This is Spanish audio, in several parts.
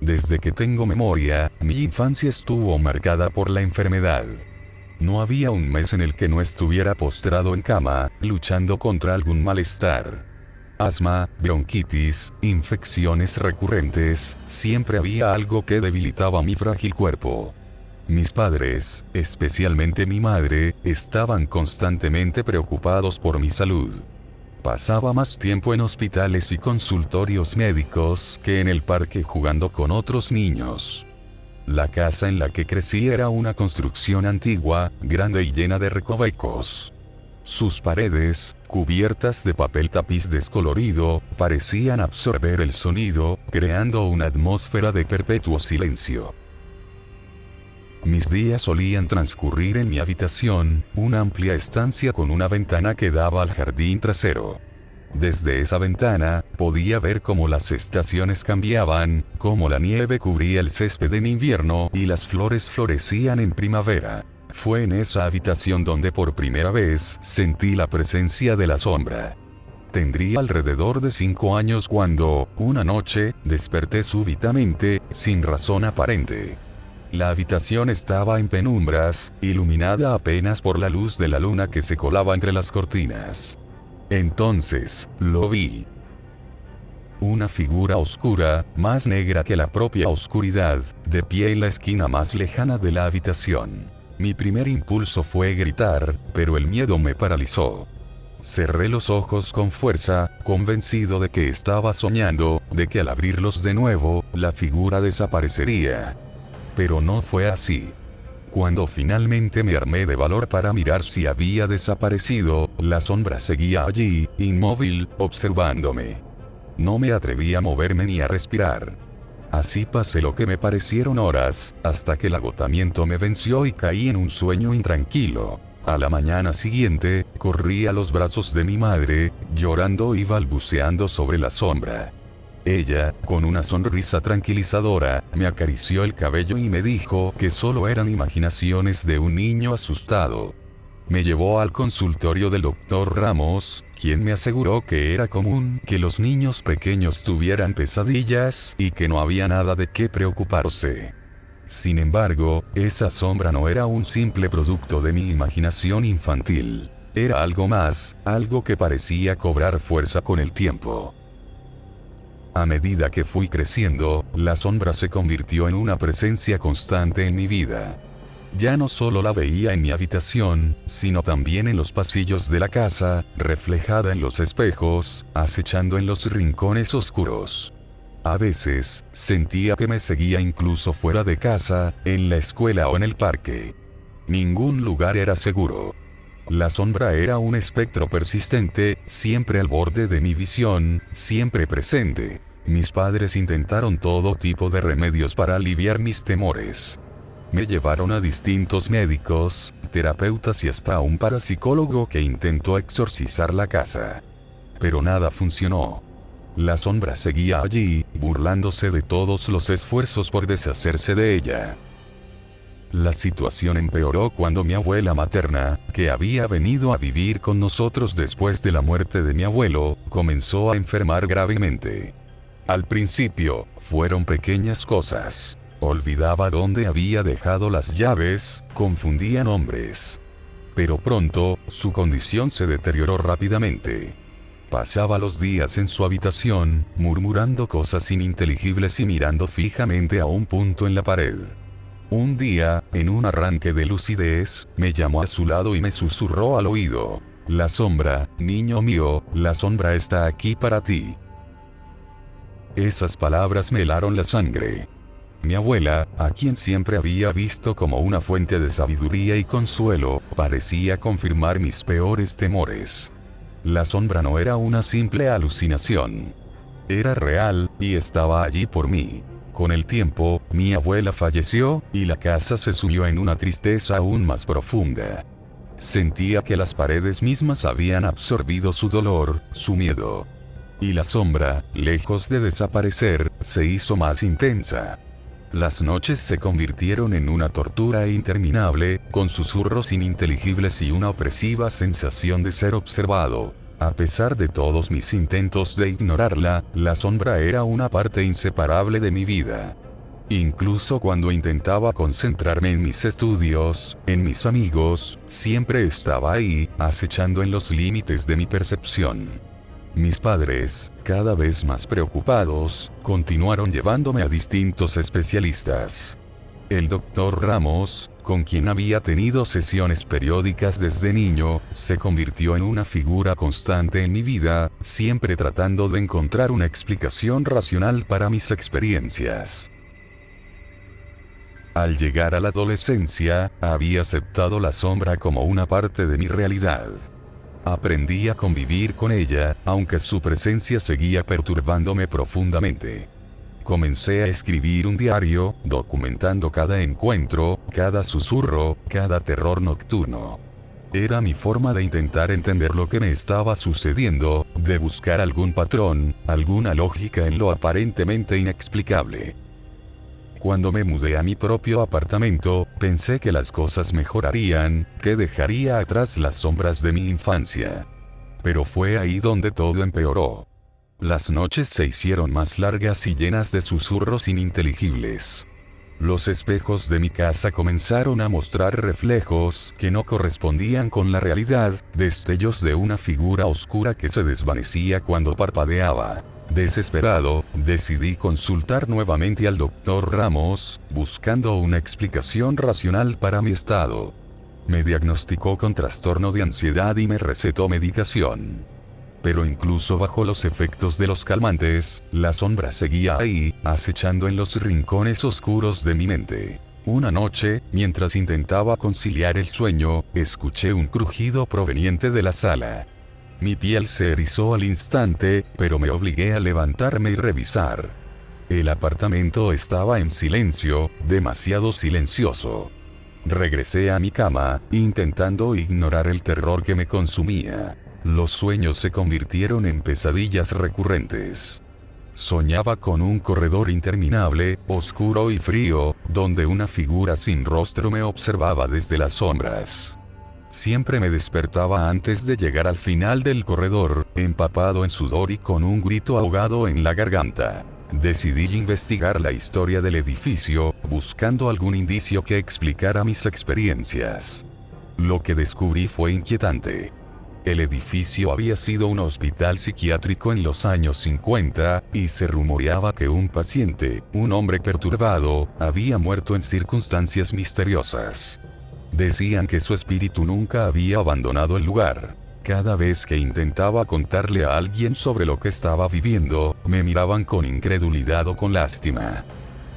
Desde que tengo memoria, mi infancia estuvo marcada por la enfermedad. No había un mes en el que no estuviera postrado en cama, luchando contra algún malestar. Asma, bronquitis, infecciones recurrentes, siempre había algo que debilitaba mi frágil cuerpo. Mis padres, especialmente mi madre, estaban constantemente preocupados por mi salud. Pasaba más tiempo en hospitales y consultorios médicos que en el parque jugando con otros niños. La casa en la que crecí era una construcción antigua, grande y llena de recovecos. Sus paredes, cubiertas de papel tapiz descolorido, parecían absorber el sonido, creando una atmósfera de perpetuo silencio. Mis días solían transcurrir en mi habitación, una amplia estancia con una ventana que daba al jardín trasero. Desde esa ventana, podía ver cómo las estaciones cambiaban, cómo la nieve cubría el césped en invierno y las flores florecían en primavera. Fue en esa habitación donde por primera vez sentí la presencia de la sombra. Tendría alrededor de 5 años cuando, una noche, desperté súbitamente, sin razón aparente. La habitación estaba en penumbras, iluminada apenas por la luz de la luna que se colaba entre las cortinas. Entonces, lo vi. Una figura oscura, más negra que la propia oscuridad, de pie en la esquina más lejana de la habitación. Mi primer impulso fue gritar, pero el miedo me paralizó. Cerré los ojos con fuerza, convencido de que estaba soñando, de que al abrirlos de nuevo, la figura desaparecería. Pero no fue así. Cuando finalmente me armé de valor para mirar si había desaparecido, la sombra seguía allí, inmóvil, observándome. No me atreví a moverme ni a respirar. Así pasé lo que me parecieron horas, hasta que el agotamiento me venció y caí en un sueño intranquilo. A la mañana siguiente, corrí a los brazos de mi madre, llorando y balbuceando sobre la sombra. Ella, con una sonrisa tranquilizadora, me acarició el cabello y me dijo que solo eran imaginaciones de un niño asustado. Me llevó al consultorio del doctor Ramos, quien me aseguró que era común que los niños pequeños tuvieran pesadillas y que no había nada de qué preocuparse. Sin embargo, esa sombra no era un simple producto de mi imaginación infantil. Era algo más, algo que parecía cobrar fuerza con el tiempo. A medida que fui creciendo, la sombra se convirtió en una presencia constante en mi vida. Ya no solo la veía en mi habitación, sino también en los pasillos de la casa, reflejada en los espejos, acechando en los rincones oscuros. A veces, sentía que me seguía incluso fuera de casa, en la escuela o en el parque. Ningún lugar era seguro. La sombra era un espectro persistente, siempre al borde de mi visión, siempre presente. Mis padres intentaron todo tipo de remedios para aliviar mis temores. Me llevaron a distintos médicos, terapeutas y hasta a un parapsicólogo que intentó exorcizar la casa. Pero nada funcionó. La sombra seguía allí, burlándose de todos los esfuerzos por deshacerse de ella. La situación empeoró cuando mi abuela materna, que había venido a vivir con nosotros después de la muerte de mi abuelo, comenzó a enfermar gravemente. Al principio, fueron pequeñas cosas. Olvidaba dónde había dejado las llaves, confundía nombres. Pero pronto, su condición se deterioró rápidamente. Pasaba los días en su habitación, murmurando cosas ininteligibles y mirando fijamente a un punto en la pared. Un día, en un arranque de lucidez, me llamó a su lado y me susurró al oído: «La sombra, niño mío, la sombra está aquí para ti». Esas palabras me helaron la sangre. Mi abuela, a quien siempre había visto como una fuente de sabiduría y consuelo, parecía confirmar mis peores temores. La sombra no era una simple alucinación. Era real, y estaba allí por mí. Con el tiempo, mi abuela falleció, y la casa se sumió en una tristeza aún más profunda. Sentía que las paredes mismas habían absorbido su dolor, su miedo. Y la sombra, lejos de desaparecer, se hizo más intensa. Las noches se convirtieron en una tortura interminable, con susurros ininteligibles y una opresiva sensación de ser observado. A pesar de todos mis intentos de ignorarla, la sombra era una parte inseparable de mi vida. Incluso cuando intentaba concentrarme en mis estudios, en mis amigos, siempre estaba ahí, acechando en los límites de mi percepción. Mis padres, cada vez más preocupados, continuaron llevándome a distintos especialistas. El doctor Ramos, con quien había tenido sesiones periódicas desde niño, se convirtió en una figura constante en mi vida, siempre tratando de encontrar una explicación racional para mis experiencias. Al llegar a la adolescencia, había aceptado la sombra como una parte de mi realidad. Aprendí a convivir con ella, aunque su presencia seguía perturbándome profundamente. Comencé a escribir un diario, documentando cada encuentro, cada susurro, cada terror nocturno. Era mi forma de intentar entender lo que me estaba sucediendo, de buscar algún patrón, alguna lógica en lo aparentemente inexplicable. Cuando me mudé a mi propio apartamento, pensé que las cosas mejorarían, que dejaría atrás las sombras de mi infancia. Pero fue ahí donde todo empeoró. Las noches se hicieron más largas y llenas de susurros ininteligibles. Los espejos de mi casa comenzaron a mostrar reflejos que no correspondían con la realidad, destellos de una figura oscura que se desvanecía cuando parpadeaba. Desesperado, decidí consultar nuevamente al doctor Ramos, buscando una explicación racional para mi estado. Me diagnosticó con trastorno de ansiedad y me recetó medicación. Pero incluso bajo los efectos de los calmantes, la sombra seguía ahí, acechando en los rincones oscuros de mi mente. Una noche, mientras intentaba conciliar el sueño, escuché un crujido proveniente de la sala. Mi piel se erizó al instante, pero me obligué a levantarme y revisar. El apartamento estaba en silencio, demasiado silencioso. Regresé a mi cama, intentando ignorar el terror que me consumía. Los sueños se convirtieron en pesadillas recurrentes. Soñaba con un corredor interminable, oscuro y frío, donde una figura sin rostro me observaba desde las sombras. Siempre me despertaba antes de llegar al final del corredor, empapado en sudor y con un grito ahogado en la garganta. Decidí investigar la historia del edificio, buscando algún indicio que explicara mis experiencias. Lo que descubrí fue inquietante. El edificio había sido un hospital psiquiátrico en los años 50, y se rumoreaba que un paciente, un hombre perturbado, había muerto en circunstancias misteriosas. Decían que su espíritu nunca había abandonado el lugar. Cada vez que intentaba contarle a alguien sobre lo que estaba viviendo, me miraban con incredulidad o con lástima.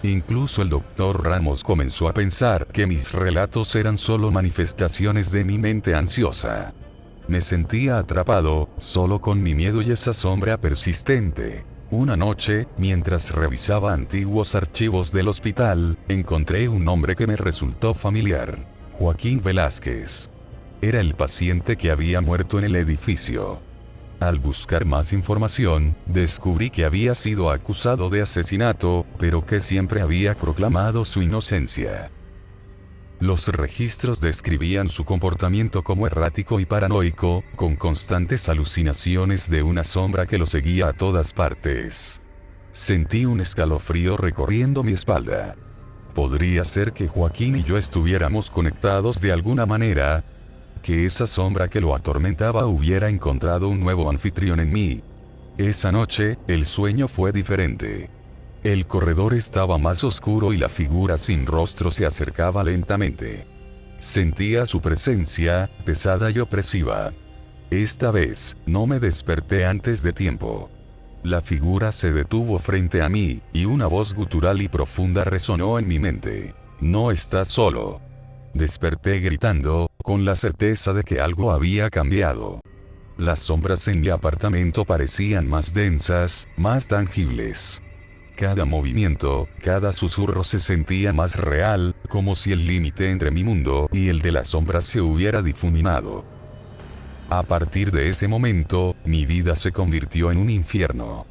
Incluso el doctor Ramos comenzó a pensar que mis relatos eran solo manifestaciones de mi mente ansiosa. Me sentía atrapado, solo con mi miedo y esa sombra persistente. Una noche, mientras revisaba antiguos archivos del hospital, encontré un nombre que me resultó familiar. Joaquín Velázquez. Era el paciente que había muerto en el edificio. Al buscar más información, descubrí que había sido acusado de asesinato, pero que siempre había proclamado su inocencia. Los registros describían su comportamiento como errático y paranoico, con constantes alucinaciones de una sombra que lo seguía a todas partes. Sentí un escalofrío recorriendo mi espalda. ¿Podría ser que Joaquín y yo estuviéramos conectados de alguna manera? Que esa sombra que lo atormentaba hubiera encontrado un nuevo anfitrión en mí. Esa noche, el sueño fue diferente. El corredor estaba más oscuro y la figura sin rostro se acercaba lentamente. Sentía su presencia, pesada y opresiva. Esta vez, no me desperté antes de tiempo. La figura se detuvo frente a mí, y una voz gutural y profunda resonó en mi mente. No estás solo. Desperté gritando, con la certeza de que algo había cambiado. Las sombras en mi apartamento parecían más densas, más tangibles. Cada movimiento, cada susurro se sentía más real, como si el límite entre mi mundo y el de las sombras se hubiera difuminado. A partir de ese momento, mi vida se convirtió en un infierno.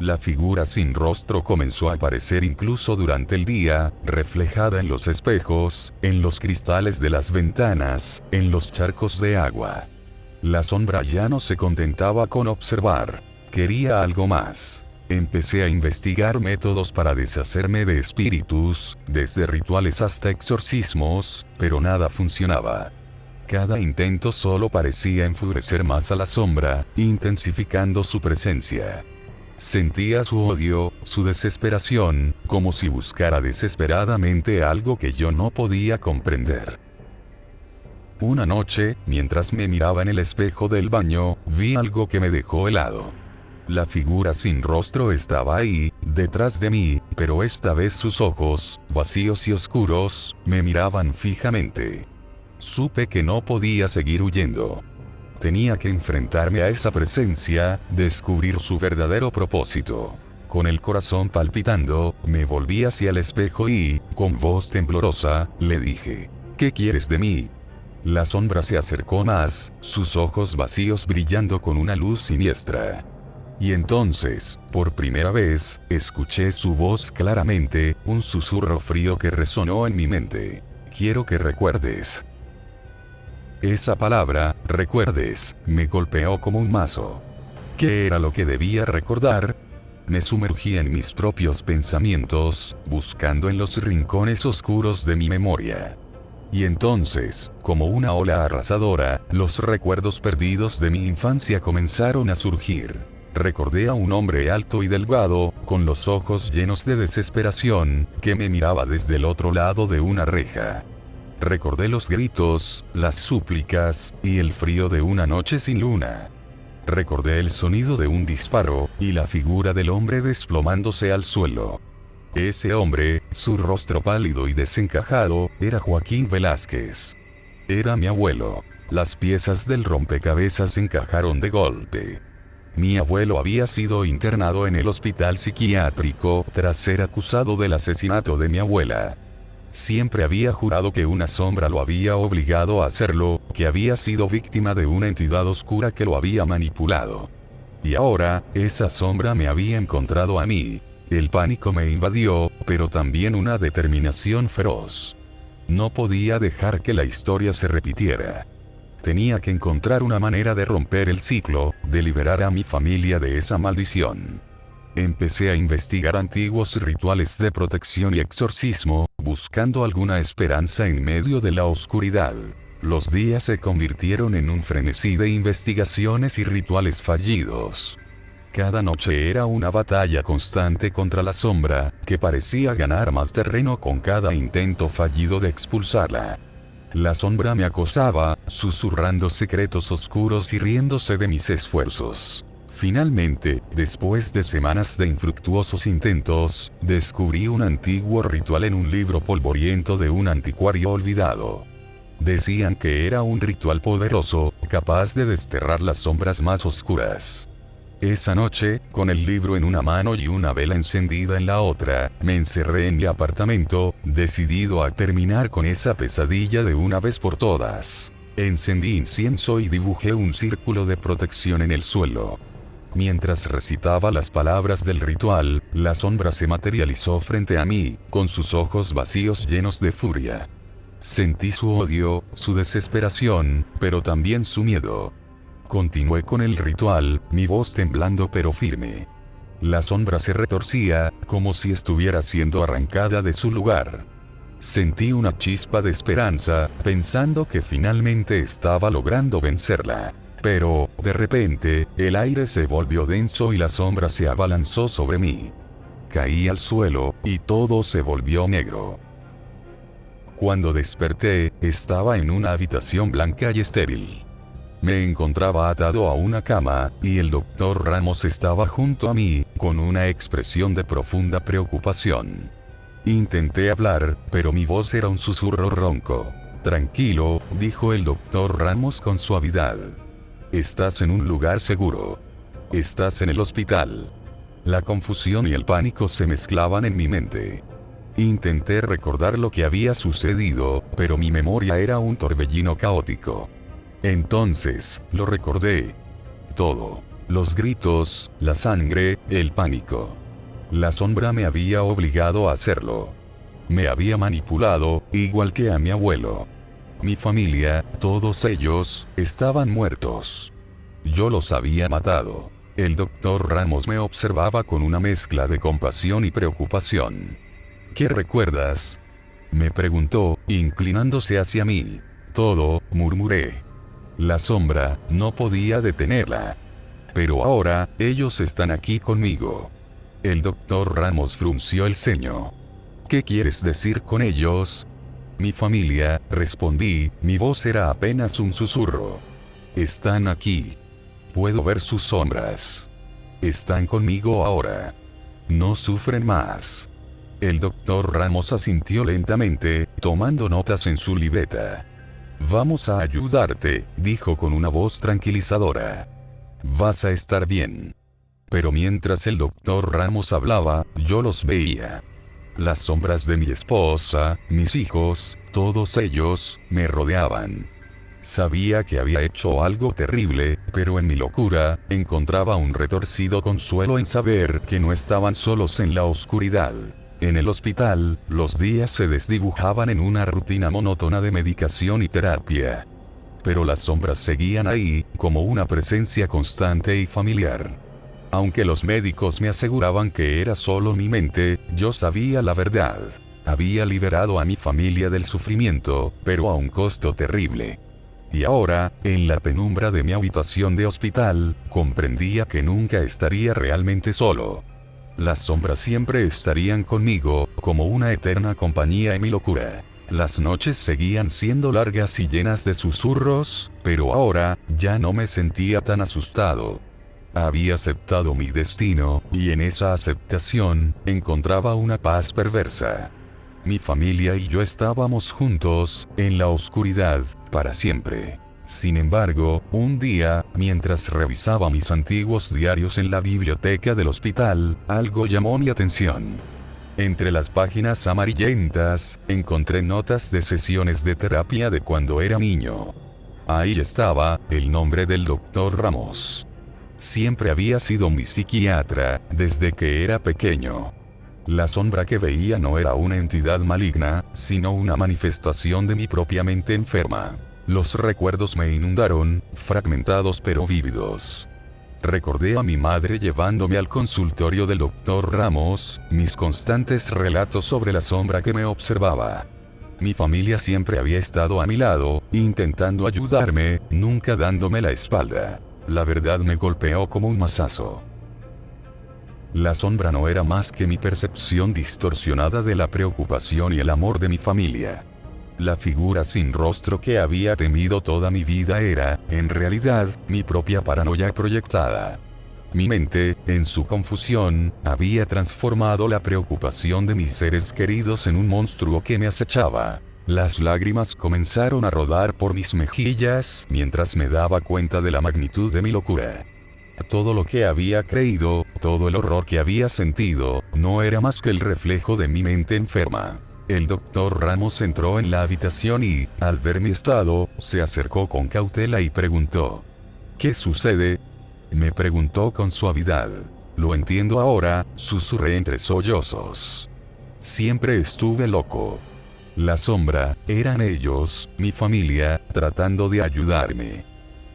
La figura sin rostro comenzó a aparecer incluso durante el día, reflejada en los espejos, en los cristales de las ventanas, en los charcos de agua. La sombra ya no se contentaba con observar. Quería algo más. Empecé a investigar métodos para deshacerme de espíritus, desde rituales hasta exorcismos, pero nada funcionaba. Cada intento solo parecía enfurecer más a la sombra, intensificando su presencia. Sentía su odio, su desesperación, como si buscara desesperadamente algo que yo no podía comprender. Una noche, mientras me miraba en el espejo del baño, vi algo que me dejó helado. La figura sin rostro estaba ahí, detrás de mí, pero esta vez sus ojos, vacíos y oscuros, me miraban fijamente. Supe que no podía seguir huyendo. Tenía que enfrentarme a esa presencia, descubrir su verdadero propósito. Con el corazón palpitando, me volví hacia el espejo y, con voz temblorosa, le dije: ¿qué quieres de mí? La sombra se acercó más, sus ojos vacíos brillando con una luz siniestra. Y entonces, por primera vez, escuché su voz claramente, un susurro frío que resonó en mi mente. Quiero que recuerdes. Esa palabra, recuerdes, me golpeó como un mazo. ¿Qué era lo que debía recordar? Me sumergí en mis propios pensamientos, buscando en los rincones oscuros de mi memoria. Y entonces, como una ola arrasadora, los recuerdos perdidos de mi infancia comenzaron a surgir. Recordé a un hombre alto y delgado, con los ojos llenos de desesperación, que me miraba desde el otro lado de una reja. Recordé los gritos, las súplicas, y el frío de una noche sin luna. Recordé el sonido de un disparo, y la figura del hombre desplomándose al suelo. Ese hombre, su rostro pálido y desencajado, era Joaquín Velázquez. Era mi abuelo. Las piezas del rompecabezas encajaron de golpe. Mi abuelo había sido internado en el hospital psiquiátrico tras ser acusado del asesinato de mi abuela. Siempre había jurado que una sombra lo había obligado a hacerlo, que había sido víctima de una entidad oscura que lo había manipulado. Y ahora, esa sombra me había encontrado a mí. El pánico me invadió, pero también una determinación feroz. No podía dejar que la historia se repitiera. Tenía que encontrar una manera de romper el ciclo, de liberar a mi familia de esa maldición. Empecé a investigar antiguos rituales de protección y exorcismo, buscando alguna esperanza en medio de la oscuridad. Los días se convirtieron en un frenesí de investigaciones y rituales fallidos. Cada noche era una batalla constante contra la sombra, que parecía ganar más terreno con cada intento fallido de expulsarla. La sombra me acosaba, susurrando secretos oscuros y riéndose de mis esfuerzos. Finalmente, después de semanas de infructuosos intentos, descubrí un antiguo ritual en un libro polvoriento de un anticuario olvidado. Decían que era un ritual poderoso, capaz de desterrar las sombras más oscuras. Esa noche, con el libro en una mano y una vela encendida en la otra, me encerré en mi apartamento, decidido a terminar con esa pesadilla de una vez por todas. Encendí incienso y dibujé un círculo de protección en el suelo. Mientras recitaba las palabras del ritual, la sombra se materializó frente a mí, con sus ojos vacíos llenos de furia. Sentí su odio, su desesperación, pero también su miedo. Continué con el ritual, mi voz temblando pero firme. La sombra se retorcía, como si estuviera siendo arrancada de su lugar. Sentí una chispa de esperanza, pensando que finalmente estaba logrando vencerla. Pero, de repente, el aire se volvió denso y la sombra se abalanzó sobre mí. Caí al suelo, y todo se volvió negro. Cuando desperté, estaba en una habitación blanca y estéril. Me encontraba atado a una cama, y el doctor Ramos estaba junto a mí, con una expresión de profunda preocupación. Intenté hablar, pero mi voz era un susurro ronco. Tranquilo, dijo el doctor Ramos con suavidad. Estás en un lugar seguro. Estás en el hospital. La confusión y el pánico se mezclaban en mi mente. Intenté recordar lo que había sucedido, pero mi memoria era un torbellino caótico. Entonces, lo recordé. Todo. Los gritos, la sangre, el pánico. La sombra me había obligado a hacerlo. Me había manipulado, igual que a mi abuelo. Mi familia, todos ellos, estaban muertos. Yo los había matado. El doctor Ramos me observaba con una mezcla de compasión y preocupación. ¿Qué recuerdas?, me preguntó, inclinándose hacia mí. Todo, murmuré. La sombra, no podía detenerla. Pero ahora, ellos están aquí conmigo. El doctor Ramos frunció el ceño. ¿Qué quieres decir con ellos? Mi familia, respondí, mi voz era apenas un susurro. Están aquí. Puedo ver sus sombras. Están conmigo ahora. No sufren más. El doctor Ramos asintió lentamente, tomando notas en su libreta. Vamos a ayudarte, dijo con una voz tranquilizadora. Vas a estar bien. Pero mientras el doctor Ramos hablaba, yo los veía. Las sombras de mi esposa, mis hijos, todos ellos, me rodeaban. Sabía que había hecho algo terrible, pero en mi locura, encontraba un retorcido consuelo en saber que no estaban solos en la oscuridad. En el hospital, los días se desdibujaban en una rutina monótona de medicación y terapia. Pero las sombras seguían ahí, como una presencia constante y familiar. Aunque los médicos me aseguraban que era solo mi mente, yo sabía la verdad. Había liberado a mi familia del sufrimiento, pero a un costo terrible. Y ahora, en la penumbra de mi habitación de hospital, comprendía que nunca estaría realmente solo. Las sombras siempre estarían conmigo, como una eterna compañía en mi locura. Las noches seguían siendo largas y llenas de susurros, pero ahora, ya no me sentía tan asustado. Había aceptado mi destino, y en esa aceptación, encontraba una paz perversa. Mi familia y yo estábamos juntos, en la oscuridad, para siempre. Sin embargo, un día, mientras revisaba mis antiguos diarios en la biblioteca del hospital, algo llamó mi atención. Entre las páginas amarillentas, encontré notas de sesiones de terapia de cuando era niño. Ahí estaba, el nombre del doctor Ramos. Siempre había sido mi psiquiatra, desde que era pequeño. La sombra que veía no era una entidad maligna, sino una manifestación de mi propia mente enferma. Los recuerdos me inundaron, fragmentados pero vívidos. Recordé a mi madre llevándome al consultorio del doctor Ramos, mis constantes relatos sobre la sombra que me observaba. Mi familia siempre había estado a mi lado, intentando ayudarme, nunca dándome la espalda. La verdad me golpeó como un mazazo. La sombra no era más que mi percepción distorsionada de la preocupación y el amor de mi familia. La figura sin rostro que había temido toda mi vida era, en realidad, mi propia paranoia proyectada. Mi mente, en su confusión, había transformado la preocupación de mis seres queridos en un monstruo que me acechaba. Las lágrimas comenzaron a rodar por mis mejillas mientras me daba cuenta de la magnitud de mi locura. Todo lo que había creído, todo el horror que había sentido, no era más que el reflejo de mi mente enferma. El doctor Ramos entró en la habitación y, al ver mi estado, se acercó con cautela y preguntó: ¿Qué sucede? Me preguntó con suavidad. Lo entiendo ahora, susurré entre sollozos. Siempre estuve loco. La sombra, eran ellos, mi familia, tratando de ayudarme.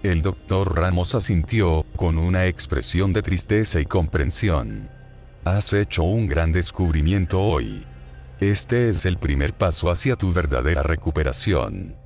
El doctor Ramos asintió, con una expresión de tristeza y comprensión. Has hecho un gran descubrimiento hoy. Este es el primer paso hacia tu verdadera recuperación.